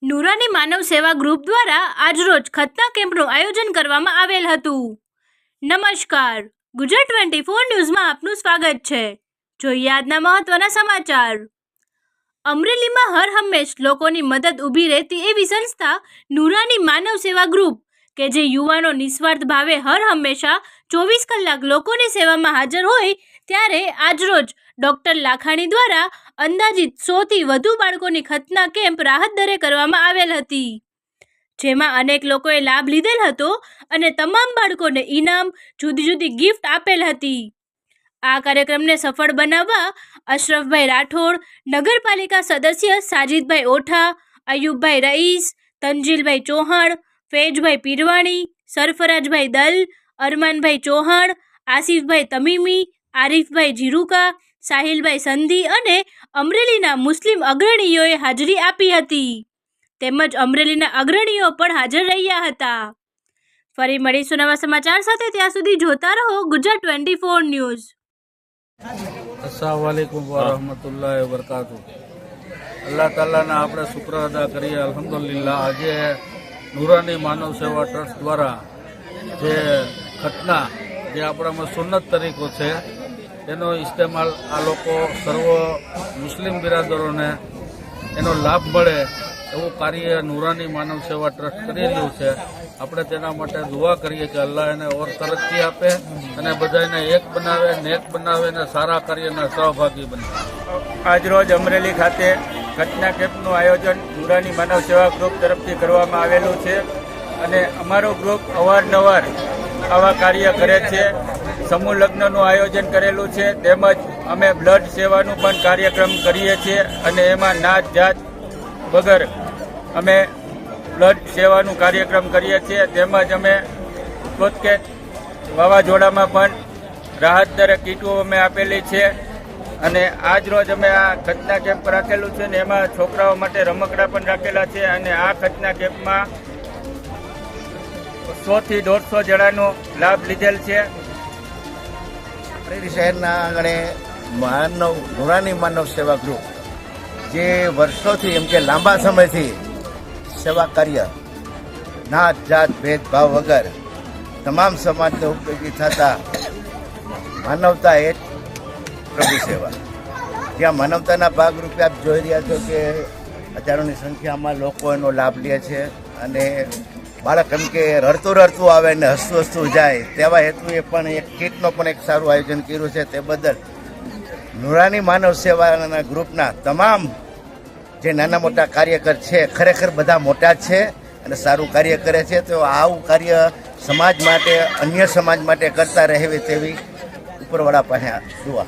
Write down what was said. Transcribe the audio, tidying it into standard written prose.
નુરાની માનવ સેવા ગ્રુપ દ્વારા આજરોજ ખતના કેમ્પનું આયોજન કરવામાં આવેલ હતું। નમસ્કાર, ગુજરાત 24 ન્યૂઝમાં આપનું સ્વાગત છે। જોઈએ આજના મહત્વના સમાચાર। અમરેલીમાં હર હંમેશ લોકોની મદદ ઊભી રહેતી એવી સંસ્થા નુરાની માનવ સેવા ગ્રુપ કે જે યુવાનો નિસ્વાર્થ ભાવે હર હંમેશા 24 કલાક લોકોની સેવામાં હાજર હોય, ત્યારે આજરોજ ડૉક્ટર લાખાણી દ્વારા અંદાજિત 100 થી વધુ બાળકોની ખતના કેમ્પ રાહત દરે કરવામાં આવેલ હતી, જેમાં અનેક લોકોએ લાભ લીધેલ હતો અને તમામ બાળકોને ઇનામ, જુદી જુદી ગિફ્ટ આપેલ હતી। આ કાર્યક્રમને સફળ બનાવવા અશરફભાઈ રાઠોડ, નગરપાલિકા સદસ્ય સાજીદભાઈ ઓઠા, અયુબભાઈ રઈસ, તંજીલભાઈ ચૌહાણ, ફૈજભાઈ પીરવાણી, સરફરાજભાઈ દલ, અરમાનભાઈ ચૌહાણ, આસિફભાઈ તમીમી, આરીફભાઈ જીરુકા, સાહિલભાઈ સંધી અને અમરેલીના મુસ્લિમ અગ્રણીઓએ હાજરી આપી હતી, તેમજ અમરેલીના અગ્રણીઓ પણ હાજર રહ્યા હતા। ફરી મળીશું નવા સમાચાર સાથે, ત્યાં સુધી જોતા રહો ગુજરાત 24 ન્યૂઝ। अस्सलाम वालेकुम वरहमतुल्लाहि वबरकातुह। अल्लाह तालाना આપણે શુક્ર અદા કરીએ। અલ્હમ્દુલિલ્લાહ આજે નુરાની માનવ સેવા ટ્રસ્ટ દ્વારા જે ખતના જે આપણામાં સુન્નત તરીકો છે તેનો ઇસ્તેમાલ આ લોકો સર્વ મુસ્લિમ બિરાદરોને એનો લાભ મળે એવું કાર્ય નુરાની માનવ સેવા ટ્રસ્ટ કરી રહ્યું છે। આપણે તેના માટે દુઆ કરીએ કે અલ્લાહ એને ઓર તરક્કી આપે અને બધાને એક બનાવે, નેક બનાવે અને સારા કાર્યના સહભાગી બને। આજરોજ અમરેલી ખાતે ઘટના કેમ્પનું આયોજન નુરાની માનવ સેવા ગ્રુપ તરફથી કરવામાં આવેલું છે અને અમારું ગ્રુપ અવારનવાર આવા કાર્ય કરે છે। સમૂહ લગ્નનું આયોજન કરેલું છે, તેમજ અમે બ્લડ સેવાનું પણ કાર્યક્રમ કરીએ છીએ અને એમાં નાત જાત વગર અમે બ્લડ સેવાનું કાર્યક્રમ કરીએ છીએ। તેમજ અમે કોતકેટ વાવાઝોડામાં પણ રાહત દરે કીટો અમે આપેલી છે અને આજ રોજ અમે આ ખતના કેમ્પ રાખેલું છે ને એમાં છોકરાઓ માટે રમકડા પણ રાખેલા છે અને આ ખતના કેમ્પમાં 100 થી 150 જણાનો લાભ લીધેલ છે। અમરેલી શહેરના આંગણે નુરાની માનવ સેવા ગ્રુપ જે વર્ષોથી એમ કે લાંબા સમયથી સેવા કાર્ય નાત જાત ભેદભાવ વગર તમામ સમાજને ઉપયોગી થતા માનવતા એ પ્રભુ સેવા, જ્યાં માનવતાના ભાગરૂપે આપ જોઈ રહ્યા છો કે હજારોની સંખ્યામાં લોકો એનો લાભ લે છે અને બાળક એમ કે રડતું રડતું આવે ને હસતું હસતું જાય તેવા હેતુએ પણ એક કીટનો પણ એક સારું આયોજન કર્યું છે। તે બદલ નુરાની માનવ સેવાના ગ્રુપના તમામ જે નાના મોટા કાર્યકર છે, ખરેખર બધા મોટા જ છે અને સારું કાર્ય કરે છે, તો આવું કાર્ય સમાજ માટે, અન્ય સમાજ માટે કરતા રહેવી તેવી ઉપરવાળા પાસે દુઆ।